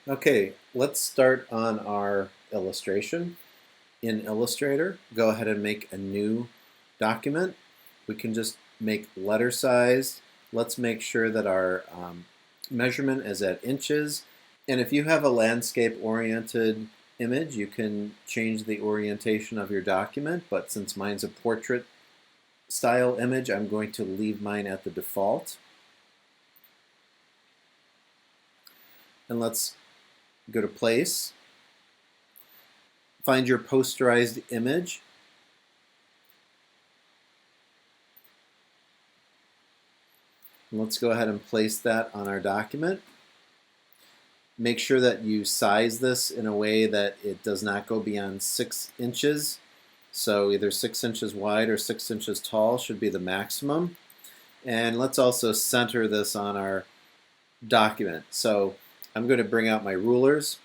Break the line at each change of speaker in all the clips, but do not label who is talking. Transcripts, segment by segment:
Okay, let's start on our illustration. In Illustrator, go ahead and make a new document. We can just make letter size. Let's make sure that our measurement is at inches. And if you have a landscape oriented image, you can change the orientation of your document. But since mine's a portrait style image, I'm going to leave mine at the default. And let's go to Place. Find your posterized image. And let's go ahead and place that on our document. Make sure that you size this in a way that it does not go beyond 6 inches. So either 6 inches wide or 6 inches tall should be the maximum. And let's also center this on our document. So I'm going to bring out my rulers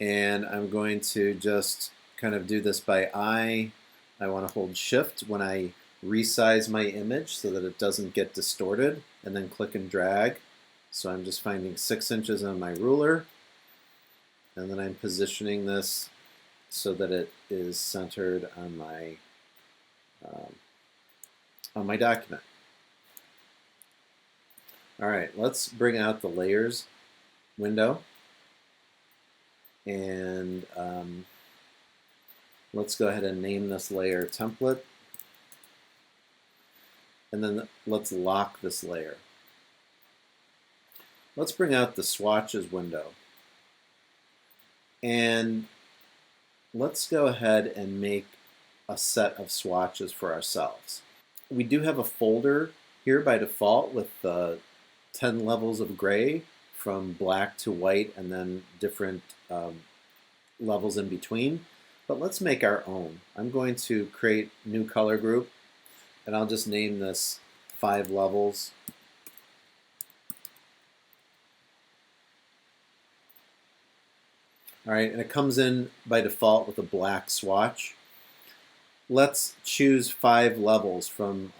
and I'm going to just kind of do this by eye. I want to hold shift when I resize my image so that it doesn't get distorted, and then click and drag. So I'm just finding 6 inches on my ruler, and then I'm positioning this so that it is centered on my document. All right, let's bring out the layers window, and let's go ahead and name this layer template, and then let's lock this layer. Let's bring out the swatches window, and let's go ahead and make a set of swatches for ourselves. We do have a folder here by default with 10 levels of gray from black to white and then different levels in between. But let's make our own. I'm going to create new color group, and I'll just name this 5 levels. All right, and it comes in by default with a black swatch. Let's choose 5 levels from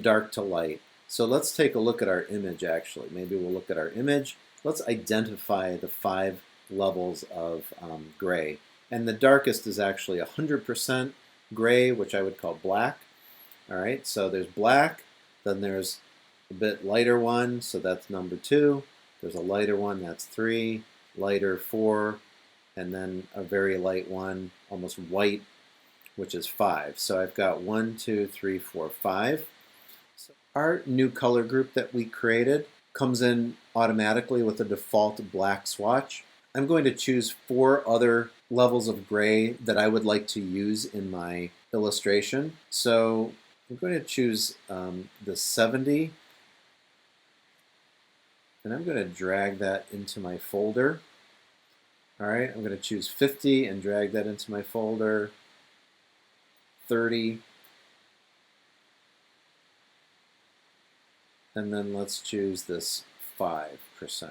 dark to light. So let's take a look at our image actually. Maybe we'll look at our image. Let's identify the 5 levels of gray. And the darkest is actually 100% gray, which I would call black. All right, so there's black, then there's a bit lighter one, so that's number 2. There's a lighter one, that's 3, lighter 4, and then a very light one, almost white, which is 5. So I've got 1, 2, 3, 4, 5. So our new color group that we created comes in automatically with a default black swatch. I'm going to choose 4 other levels of gray that I would like to use in my illustration. So I'm going to choose the 70, and I'm going to drag that into my folder. All right, I'm going to choose 50 and drag that into my folder. 30, and then let's choose this 5%.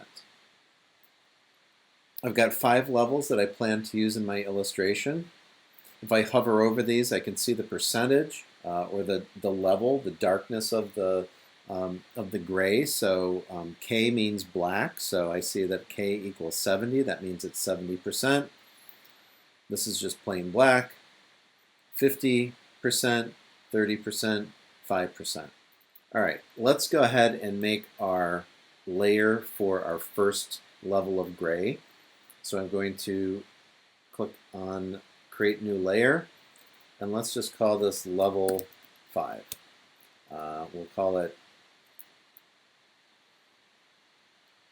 I've got 5 levels that I plan to use in my illustration. If I hover over these, I can see the percentage or the level, the darkness of the gray. So K means black, so I see that K equals 70. That means it's 70%. This is just plain black. 50%, 30%, 5%. All right, let's go ahead and make our layer for our first level of gray. So I'm going to click on Create New Layer, and let's just call this Level 5. We'll call it,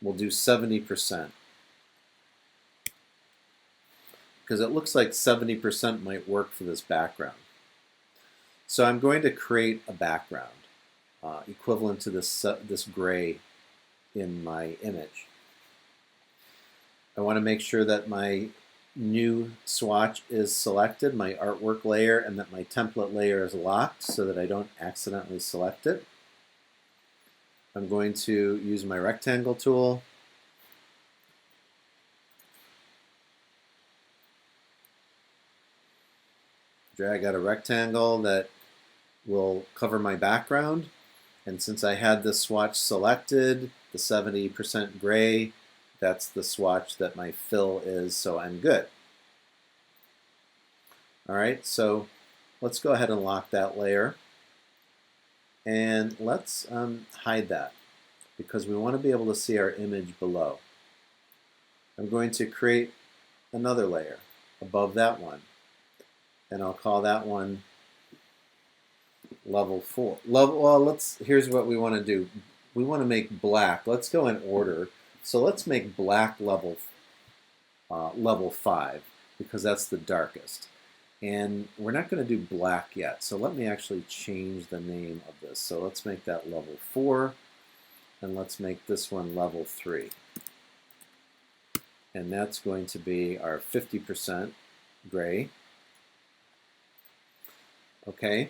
we'll do 70%, because it looks like 70% might work for this background. So I'm going to create a background equivalent to this gray in my image. I want to make sure that my new swatch is selected, my artwork layer, and that my template layer is locked so that I don't accidentally select it. I'm going to use my rectangle tool. Drag out a rectangle that will cover my background. And since I had this swatch selected, the 70% gray, That's the swatch that my fill is, so I'm good. All right, so let's go ahead and lock that layer. And let's hide that because we want to be able to see our image below. I'm going to create another layer above that one, and I'll call that one level 4. Well, here's what we want to do. We want to make black. Let's go in order. So let's make black level 5 because that's the darkest. And we're not going to do black yet. So let me actually change the name of this. So let's make that level 4, and let's make this one level 3. And that's going to be our 50% gray. Okay.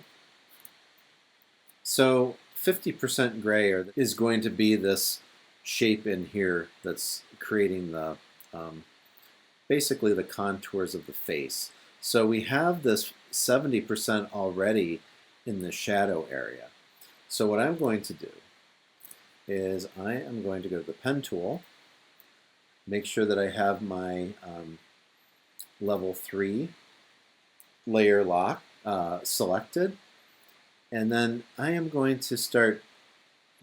So 50% gray is going to be this shape in here that's creating the basically the contours of the face. So we have this 70% already in the shadow area. So what I'm going to do is I am going to go to the pen tool, make sure that I have my level 3 layer lock selected, and then I am going to start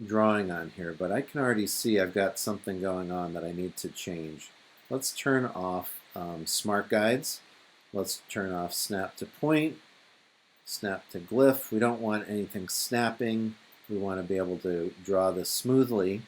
drawing on here, but I can already see I've got something going on that I need to change. Let's turn off Smart Guides. Let's turn off Snap to Point, Snap to Glyph. We don't want anything snapping. We want to be able to draw this smoothly.